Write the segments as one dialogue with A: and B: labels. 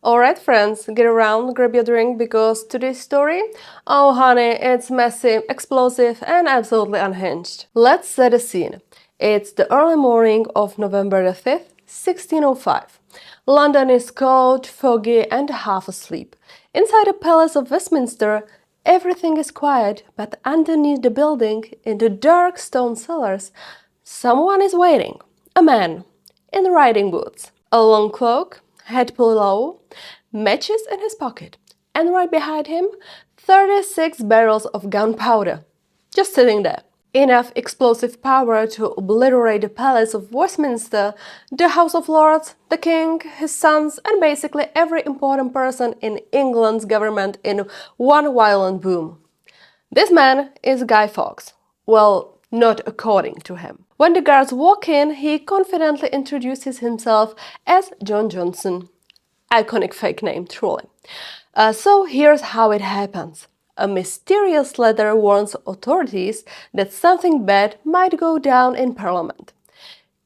A: Alright friends, get around, grab your drink because today's story, oh honey, it's messy, explosive and absolutely unhinged. Let's set a scene. It's the early morning of November the 5th, 1605. London is cold, foggy and half asleep. Inside the Palace of Westminster, everything is quiet, but underneath the building, in the dark stone cellars, someone is waiting. A man, in riding boots, a long cloak, head pulled low, matches in his pocket, and right behind him, 36 barrels of gunpowder, just sitting there. Enough explosive power to obliterate the Palace of Westminster, the House of Lords, the King, his sons, and basically every important person in England's government in one violent boom. This man is Guy Fawkes. Well, not according to him. When the guards walk in, he confidently introduces himself as John Johnson. Iconic fake name, truly. So here's how it happens. A mysterious letter warns authorities that something bad might go down in Parliament.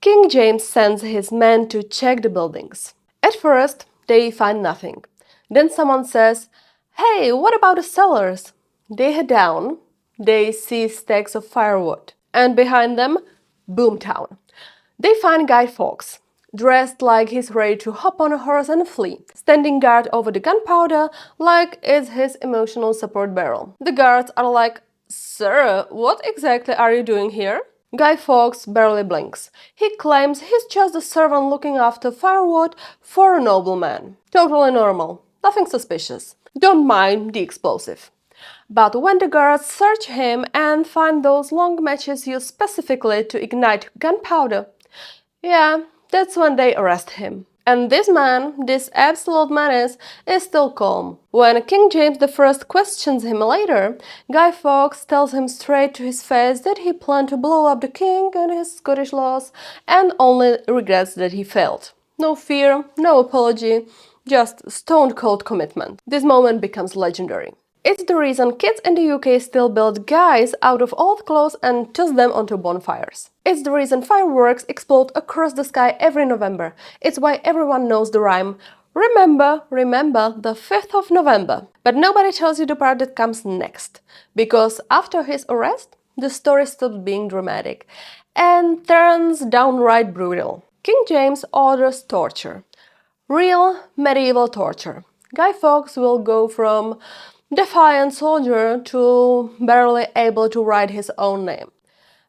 A: King James sends his men to check the buildings. At first, they find nothing. Then someone says, "Hey, what about the cellars?" They head down. They see stacks of firewood. And behind them, Boomtown. They find Guy Fawkes, dressed like he's ready to hop on a horse and flee, standing guard over the gunpowder like it's his emotional support barrel. The guards are like, "Sir, what exactly are you doing here?" Guy Fawkes barely blinks. He claims he's just a servant looking after firewood for a nobleman. Totally normal, nothing suspicious. Don't mind the explosive. But when the guards search him and find those long matches used specifically to ignite gunpowder, yeah, that's when they arrest him. And this man, this absolute menace, is still calm. When King James I questions him later, Guy Fawkes tells him straight to his face that he planned to blow up the king and his Scottish laws and only regrets that he failed. No fear, no apology, just stone-cold commitment. This moment becomes legendary. It's the reason kids in the UK still build guys out of old clothes and toss them onto bonfires. It's the reason fireworks explode across the sky every November. It's why everyone knows the rhyme, "Remember, remember the 5th of November." But nobody tells you the part that comes next. Because after his arrest, the story stops being dramatic and turns downright brutal. King James orders torture. Real medieval torture. Guy Fawkes will go from defiant soldier to barely able to write his own name.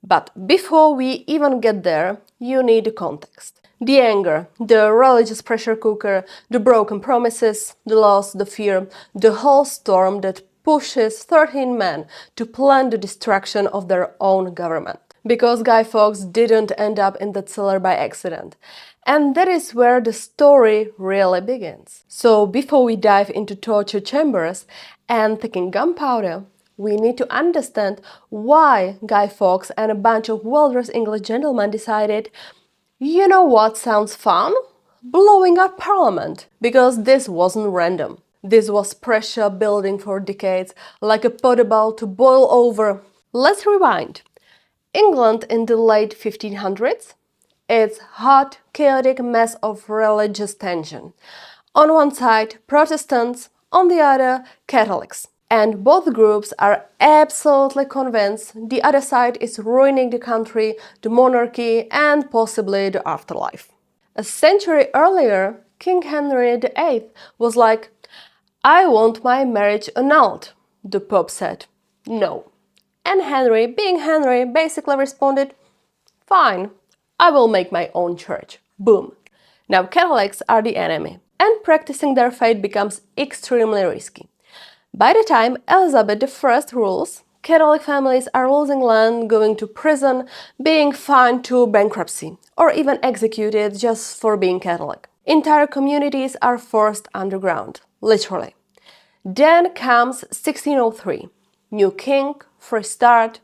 A: But before we even get there, you need the context. The anger, the religious pressure cooker, the broken promises, the loss, the fear, the whole storm that pushes 13 men to plan the destruction of their own government. Because Guy Fawkes didn't end up in that cellar by accident. And that is where the story really begins. So before we dive into torture chambers and taking gunpowder, we need to understand why Guy Fawkes and a bunch of well-dressed English gentlemen decided, you know what sounds fun? Blowing up Parliament. Because this wasn't random. This was pressure building for decades, like a pot about to boil over. Let's rewind. England in the late 1500s? It's hot, chaotic mess of religious tension. On one side, Protestants, on the other, Catholics. And both groups are absolutely convinced the other side is ruining the country, the monarchy, and possibly the afterlife. A century earlier, King Henry VIII was like, "I want my marriage annulled." The Pope said, "No." And Henry, being Henry, basically responded, "Fine. I will make my own church." Boom. Now Catholics are the enemy, and practicing their faith becomes extremely risky. By the time Elizabeth I rules, Catholic families are losing land, going to prison, being fined to bankruptcy, or even executed just for being Catholic. Entire communities are forced underground, literally. Then comes 1603. New king, fresh start.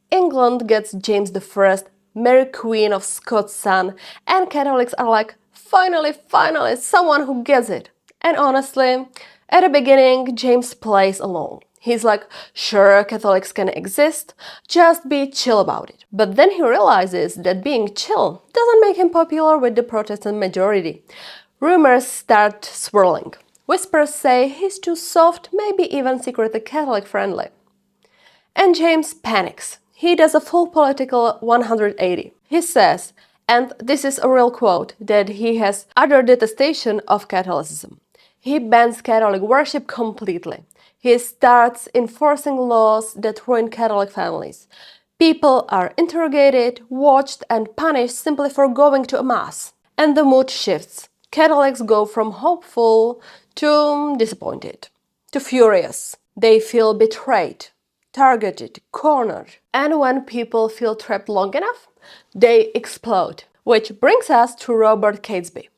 A: England gets James I, Mary Queen of Scots' son, and Catholics are like, finally, someone who gets it. And honestly, at the beginning, James plays along. He's like, sure, Catholics can exist, just be chill about it. But then he realizes that being chill doesn't make him popular with the Protestant majority. Rumors start swirling. Whispers say he's too soft, maybe even secretly Catholic friendly. And James panics. He does a full political 180. He says, and this is a real quote, that he has utter detestation of Catholicism. He bans Catholic worship completely. He starts enforcing laws that ruin Catholic families. People are interrogated, watched, and punished simply for going to a mass. And the mood shifts. Catholics go from hopeful to disappointed, to furious. They feel betrayed, targeted, cornered. And when people feel trapped long enough, they explode. Which brings us to Robert Catesby.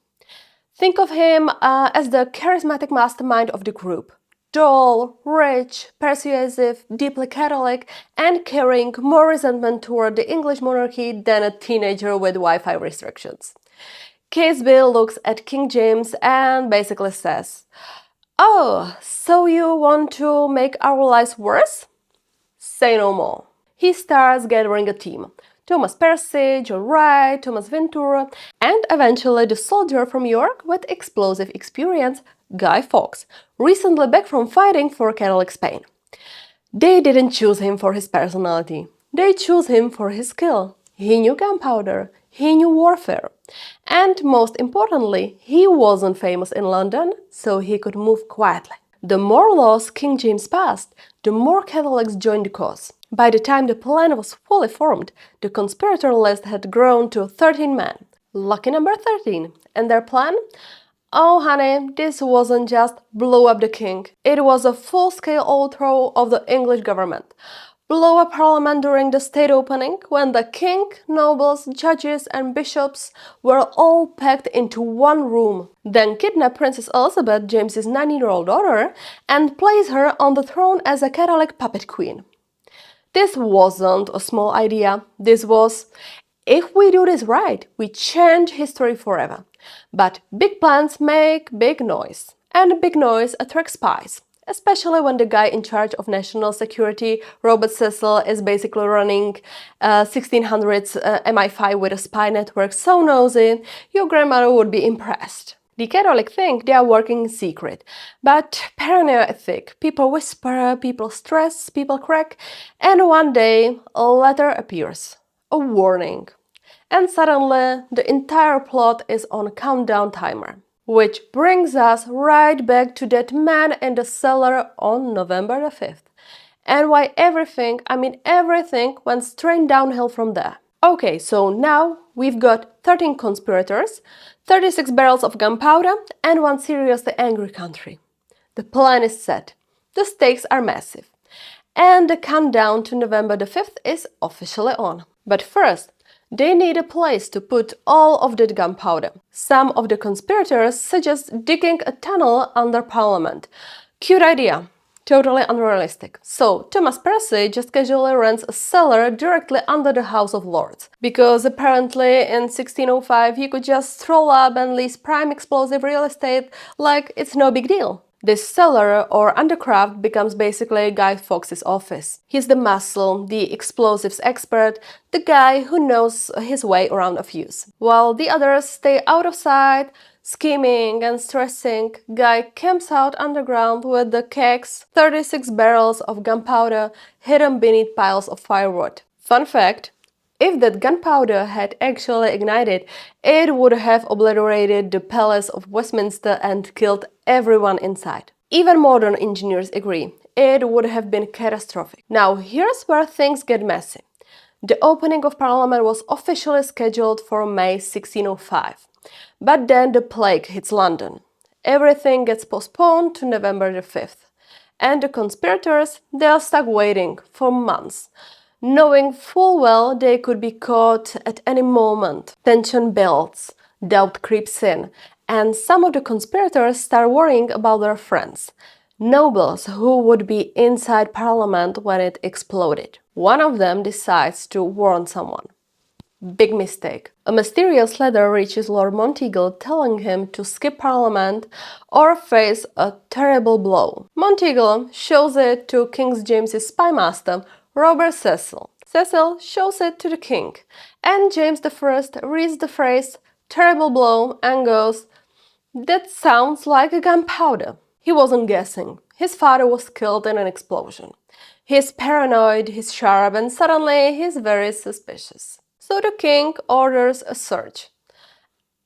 A: Think of him as the charismatic mastermind of the group. Tall, rich, persuasive, deeply Catholic, and carrying more resentment toward the English monarchy than a teenager with Wi-Fi restrictions. Catesby looks at King James and basically says, "Oh, so you want to make our lives worse? Say no more." He starts gathering a team. Thomas Percy, John Wright, Thomas Ventura, and eventually the soldier from York with explosive experience, Guy Fawkes, recently back from fighting for Catholic Spain. They didn't choose him for his personality. They chose him for his skill. He knew gunpowder. He knew warfare. And most importantly, he wasn't famous in London, so he could move quietly. The more laws King James passed, the more Catholics joined the cause. By the time the plan was fully formed, the conspirator list had grown to 13 men. Lucky number 13. And their plan? Oh honey, this wasn't just blow up the king. It was a full-scale overthrow of the English government. Blow up parliament during the state opening, when the king, nobles, judges and bishops were all packed into one room. Then kidnap Princess Elizabeth, James's 9-year-old daughter, and place her on the throne as a Catholic puppet queen. This wasn't a small idea. This was, if we do this right, we change history forever. But big plans make big noise, and big noise attracts spies. Especially when the guy in charge of national security, Robert Cecil, is basically running 1600s MI5 with a spy network so nosy, your grandmother would be impressed. The Catholic think they are working in secret, but paranoia is thick. People whisper, people stress, people crack, and one day a letter appears, a warning. And suddenly the entire plot is on a countdown timer. Which brings us right back to that man in the cellar on November the 5th. And why everything, I mean everything, went straight downhill from there. Okay, so now we've got 13 conspirators, 36 barrels of gunpowder, and one seriously angry country. The plan is set. The stakes are massive. And the countdown to November the 5th is officially on. But first, they need a place to put all of that gunpowder. Some of the conspirators suggest digging a tunnel under Parliament. Cute idea, totally unrealistic. So Thomas Percy just casually rents a cellar directly under the House of Lords. Because apparently in 1605 you could just stroll up and lease prime explosive real estate like it's no big deal. This cellar or undercraft becomes basically Guy Fawkes' office. He's the muscle, the explosives expert, the guy who knows his way around a fuse. While the others stay out of sight, scheming and stressing, Guy camps out underground with the kegs, 36 barrels of gunpowder hidden beneath piles of firewood. Fun fact, if that gunpowder had actually ignited, it would have obliterated the Palace of Westminster and killed everyone inside. Even modern engineers agree, it would have been catastrophic. Now here's where things get messy. The opening of Parliament was officially scheduled for May 1605. But then the plague hits London. Everything gets postponed to November the 5th. And the conspirators, they are stuck waiting for months, knowing full well they could be caught at any moment. Tension builds, doubt creeps in, and some of the conspirators start worrying about their friends, nobles who would be inside Parliament when it exploded. One of them decides to warn someone. Big mistake. A mysterious letter reaches Lord Monteagle telling him to skip Parliament or face a terrible blow. Monteagle shows it to King James's spymaster, Robert Cecil. Cecil shows it to the king, and James I reads the phrase "terrible blow" and goes, That sounds like a gunpowder. He wasn't guessing. His father was killed in an explosion. He's paranoid, he's sharp, and suddenly he's very suspicious. So the king orders a search.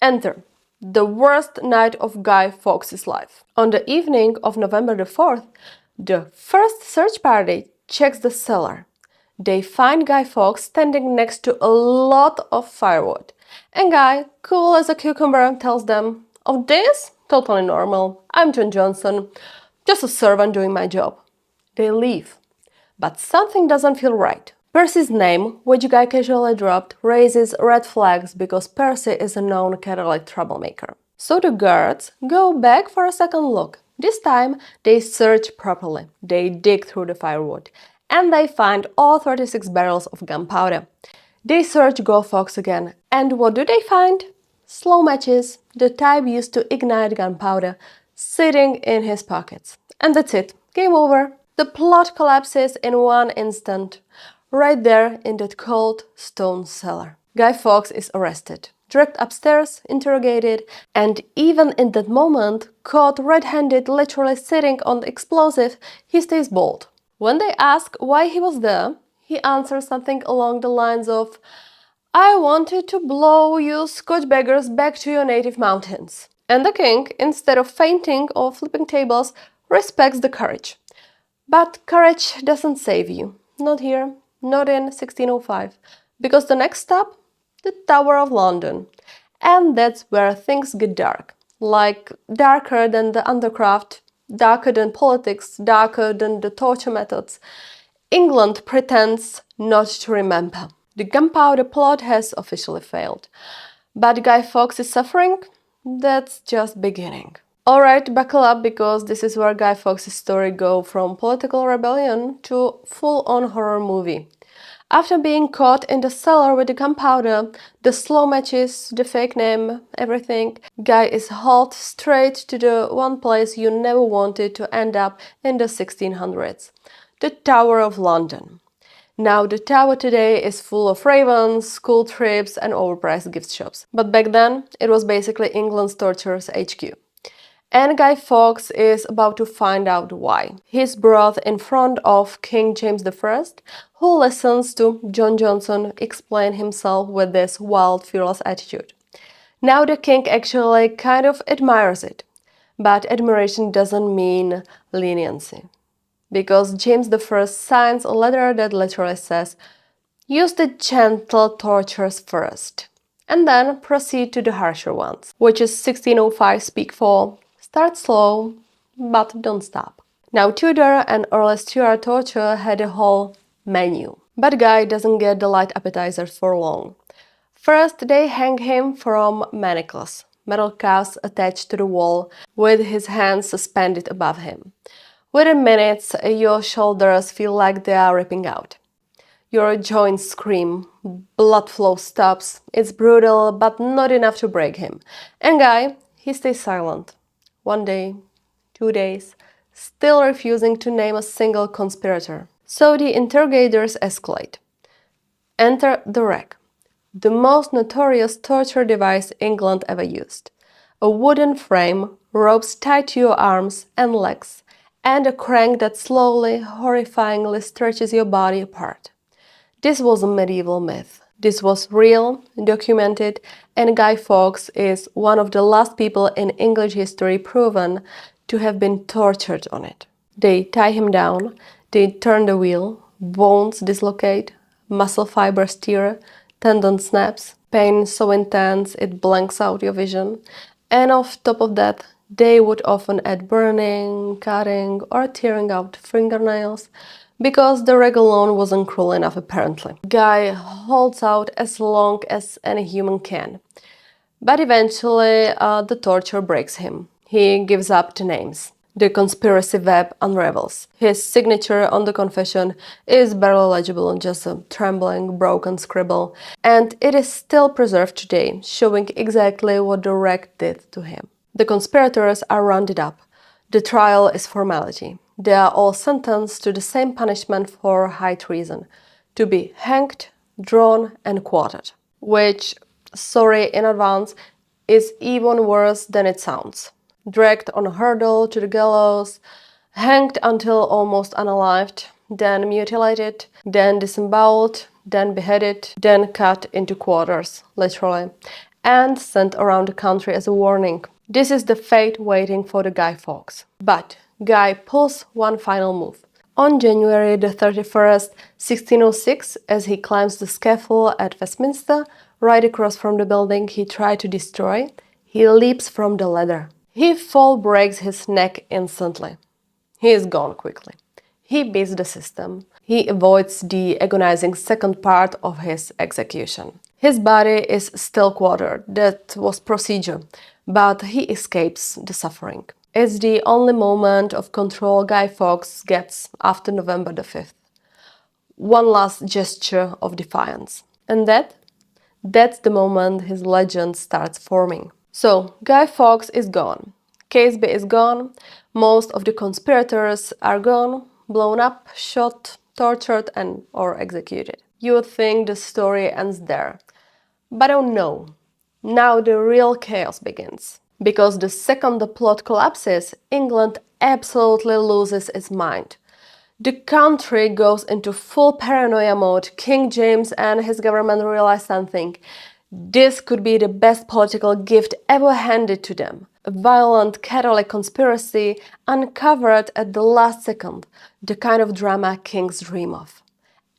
A: Enter the worst night of Guy Fawkes' life. On the evening of November the 4th, the first search party checks the cellar. They find Guy Fawkes standing next to a lot of firewood. And Guy, cool as a cucumber, tells them, "Oh, this? Totally normal. I'm John Johnson, just a servant doing my job." They leave. But something doesn't feel right. Percy's name, which Guy casually dropped, raises red flags because Percy is a known Catholic troublemaker. So the guards go back for a second look. This time, they search properly. They dig through the firewood. And they find all 36 barrels of gunpowder. They search Guy Fawkes again. And what do they find? Slow matches, the type used to ignite gunpowder, sitting in his pockets. And that's it. Game over. The plot collapses in one instant, right there in that cold stone cellar. Guy Fawkes is arrested, dragged upstairs, interrogated, and even in that moment, caught red-handed, literally sitting on the explosive, he stays bold. When they ask why he was there, he answers something along the lines of, "I wanted to blow you Scotch beggars back to your native mountains." And the king, instead of fainting or flipping tables, respects the courage. But courage doesn't save you. Not here, not in 1605. Because the next stop? The Tower of London. And that's where things get dark. Like darker than the undercraft, darker than politics, darker than the torture methods. England pretends not to remember. The Gunpowder Plot has officially failed. But Guy Fawkes is suffering? That's just beginning. Alright, buckle up because this is where Guy Fawkes' story goes from political rebellion to full-on horror movie. After being caught in the cellar with the gunpowder, the slow matches, the fake name, everything, Guy is hauled straight to the one place you never wanted to end up in the 1600s, the Tower of London. Now, the tower today is full of ravens, school trips and overpriced gift shops. But back then, it was basically England's torturers HQ. And Guy Fawkes is about to find out why. He's brought in front of King James I, who listens to John Johnson explain himself with this wild, fearless attitude. Now the king actually kind of admires it. But admiration doesn't mean leniency. Because James I signs a letter that literally says, "Use the gentle tortures first, and then proceed to the harsher ones," which is 1605 speak for "start slow, but don't stop." Now Tudor and early Stuart torture had a whole menu. But Guy doesn't get the light appetizers for long. First, they hang him from manacles, metal cuffs attached to the wall, with his hands suspended above him. Within minutes, your shoulders feel like they are ripping out. Your joints scream, blood flow stops. It's brutal, but not enough to break him. And Guy, he stays silent. 1 day, 2 days, still refusing to name a single conspirator. So the interrogators escalate. Enter the rack, the most notorious torture device England ever used. A wooden frame, ropes tied to your arms and legs, and a crank that slowly, horrifyingly stretches your body apart. This was a medieval myth. This was real, documented, and Guy Fawkes is one of the last people in English history proven to have been tortured on it. They tie him down, they turn the wheel, bones dislocate, muscle fibers tear, tendon snaps, pain so intense it blanks out your vision, and on top of that, they would often add burning, cutting, or tearing out fingernails, because the rag alone wasn't cruel enough apparently. Guy holds out as long as any human can. But eventually the torture breaks him. He gives up the names. The conspiracy web unravels. His signature on the confession is barely legible, just a trembling, broken scribble, and it is still preserved today, showing exactly what the rag did to him. The conspirators are rounded up. The trial is formality. They are all sentenced to the same punishment for high treason, to be hanged, drawn and quartered. Which, sorry in advance, is even worse than it sounds. Dragged on a hurdle to the gallows, hanged until almost unalived, then mutilated, then disemboweled, then beheaded, then cut into quarters, literally, and sent around the country as a warning. This is the fate waiting for the Guy Fawkes. But Guy pulls one final move. On January the 31st, 1606, as he climbs the scaffold at Westminster, right across from the building he tried to destroy, he leaps from the ladder. He fall breaks his neck instantly. He is gone quickly. He beats the system. He avoids the agonizing second part of his execution. His body is still quartered. That was procedure, but he escapes the suffering. It's the only moment of control Guy Fawkes gets after November the 5th. One last gesture of defiance. And that's the moment his legend starts forming. So, Guy Fawkes is gone. Caseby is gone. Most of the conspirators are gone, blown up, shot, tortured or executed. You would think the story ends there. But oh no. Now the real chaos begins. Because the second the plot collapses, England absolutely loses its mind. The country goes into full paranoia mode. King James and his government realize something. This could be the best political gift ever handed to them. A violent Catholic conspiracy uncovered at the last second, the kind of drama kings dream of.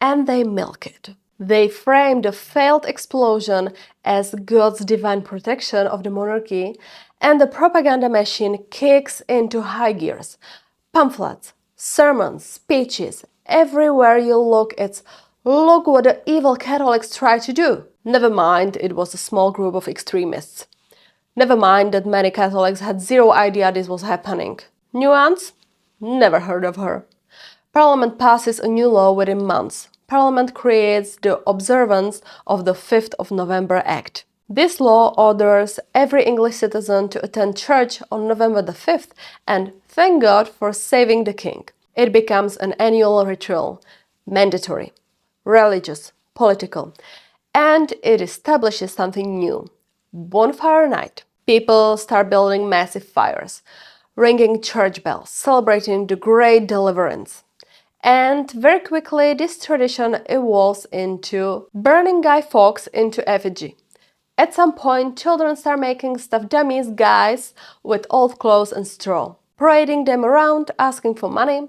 A: And they milk it. They frame the failed explosion as God's divine protection of the monarchy, and the propaganda machine kicks into high gears. Pamphlets, sermons, speeches, everywhere you look it's "Look what the evil Catholics tried to do." Never mind it was a small group of extremists. Never mind that many Catholics had zero idea this was happening. Nuance? Never heard of her. Parliament passes a new law within months. Parliament creates the observance of the 5th of November Act. This law orders every English citizen to attend church on November the 5th and thank God for saving the king. It becomes an annual ritual, mandatory, religious, political, and it establishes something new. Bonfire Night. People start building massive fires, ringing church bells, celebrating the great deliverance. And very quickly this tradition evolves into burning Guy Fawkes into effigy. At some point, children start making stuffed dummies, guys, with old clothes and straw, parading them around, asking for money,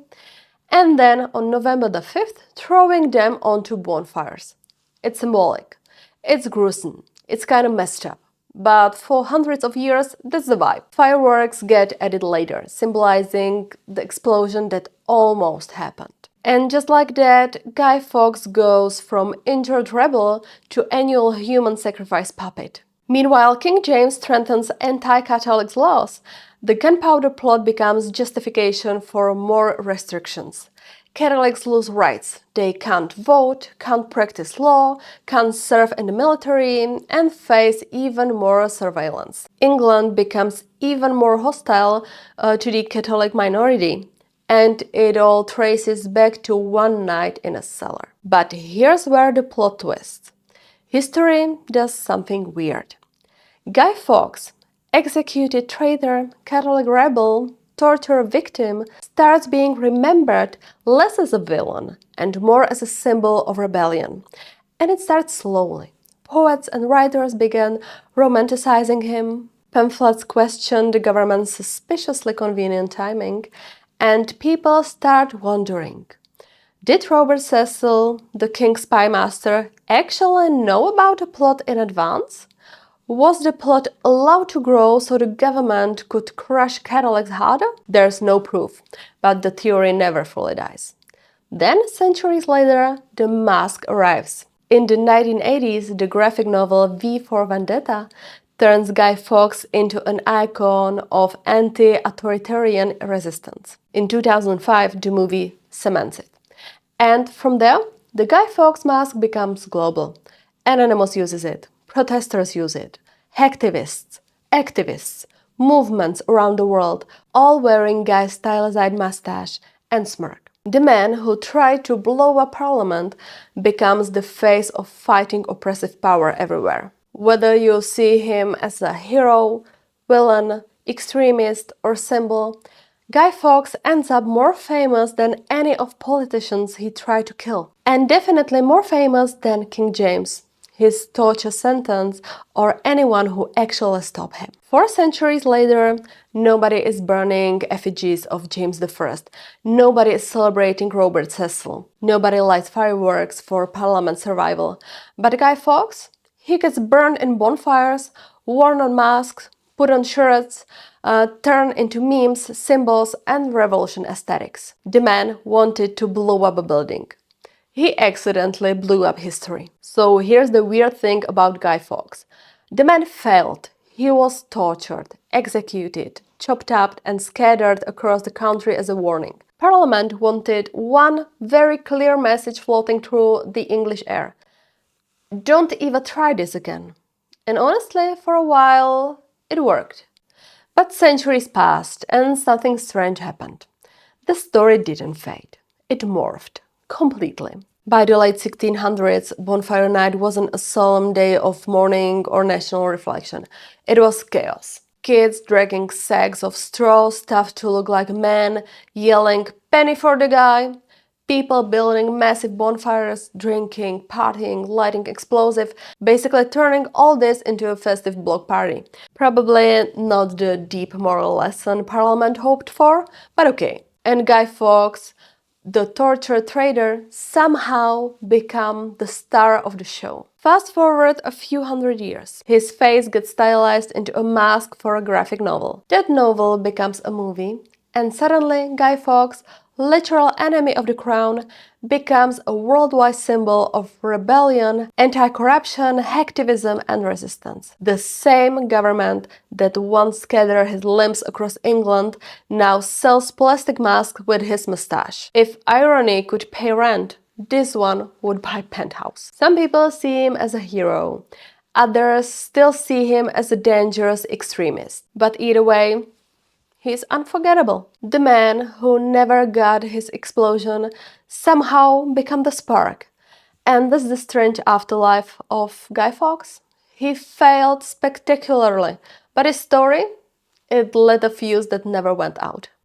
A: and then on November the 5th, throwing them onto bonfires. It's symbolic. It's gruesome. It's kind of messed up. But for hundreds of years, that's the vibe. Fireworks get added later, symbolizing the explosion that almost happened. And just like that, Guy Fawkes goes from injured rebel to annual human sacrifice puppet. Meanwhile, King James strengthens anti-Catholic laws. The Gunpowder Plot becomes justification for more restrictions. Catholics lose rights. They can't vote, can't practice law, can't serve in the military, and face even more surveillance. England becomes even more hostile to the Catholic minority. And it all traces back to one night in a cellar. But here's where the plot twists. History does something weird. Guy Fawkes, executed traitor, Catholic rebel, torture victim, starts being remembered less as a villain and more as a symbol of rebellion. And it starts slowly. Poets and writers begin romanticizing him. Pamphlets question the government's suspiciously convenient timing. And people start wondering, did Robert Cecil, the king's spy master, actually know about the plot in advance? Was the plot allowed to grow so the government could crush Catholics harder? There's no proof, but the theory never fully dies. Then, centuries later, the mask arrives. In the 1980s, the graphic novel V for Vendetta turns Guy Fawkes into an icon of anti-authoritarian resistance. In 2005, the movie cements it. And from there, the Guy Fawkes mask becomes global. Anonymous uses it, protesters use it, hacktivists, activists, movements around the world, all wearing Guy's stylized mustache and smirk. The man who tried to blow up Parliament becomes the face of fighting oppressive power everywhere. Whether you see him as a hero, villain, extremist, or symbol, Guy Fawkes ends up more famous than any of politicians he tried to kill. And definitely more famous than King James, his torture sentence, or anyone who actually stopped him. 4 centuries later, nobody is burning effigies of James I. Nobody is celebrating Robert Cecil. Nobody lights fireworks for Parliament's survival. But Guy Fawkes? He gets burned in bonfires, worn on masks, put on shirts, turned into memes, symbols, and revolution aesthetics. The man wanted to blow up a building. He accidentally blew up history. So here's the weird thing about Guy Fawkes. The man failed. He was tortured, executed, chopped up, and scattered across the country as a warning. Parliament wanted one very clear message floating through the English air. Don't even try this again. And honestly, for a while, it worked. But centuries passed and something strange happened. The story didn't fade. It morphed completely. By the late 1600s, Bonfire Night wasn't a solemn day of mourning or national reflection. It was chaos. Kids dragging sacks of straw stuffed to look like men, yelling, "Penny for the guy!" People building massive bonfires, drinking, partying, lighting explosive, basically turning all this into a festive block party. Probably not the deep moral lesson Parliament hoped for, but okay. And Guy Fawkes, the torture trader, somehow become the star of the show. Fast forward a few hundred years. His face gets stylized into a mask for a graphic novel. That novel becomes a movie, and suddenly Guy Fawkes, literal enemy of the crown, becomes a worldwide symbol of rebellion, anti-corruption, hacktivism, and resistance. The same government that once scattered his limbs across England now sells plastic masks with his mustache. If irony could pay rent, this one would buy penthouse. Some people see him as a hero. Others still see him as a dangerous extremist. But either way, he's unforgettable. The man who never got his explosion somehow became the spark. And this is the strange afterlife of Guy Fawkes. He failed spectacularly, but his story, it lit a fuse that never went out.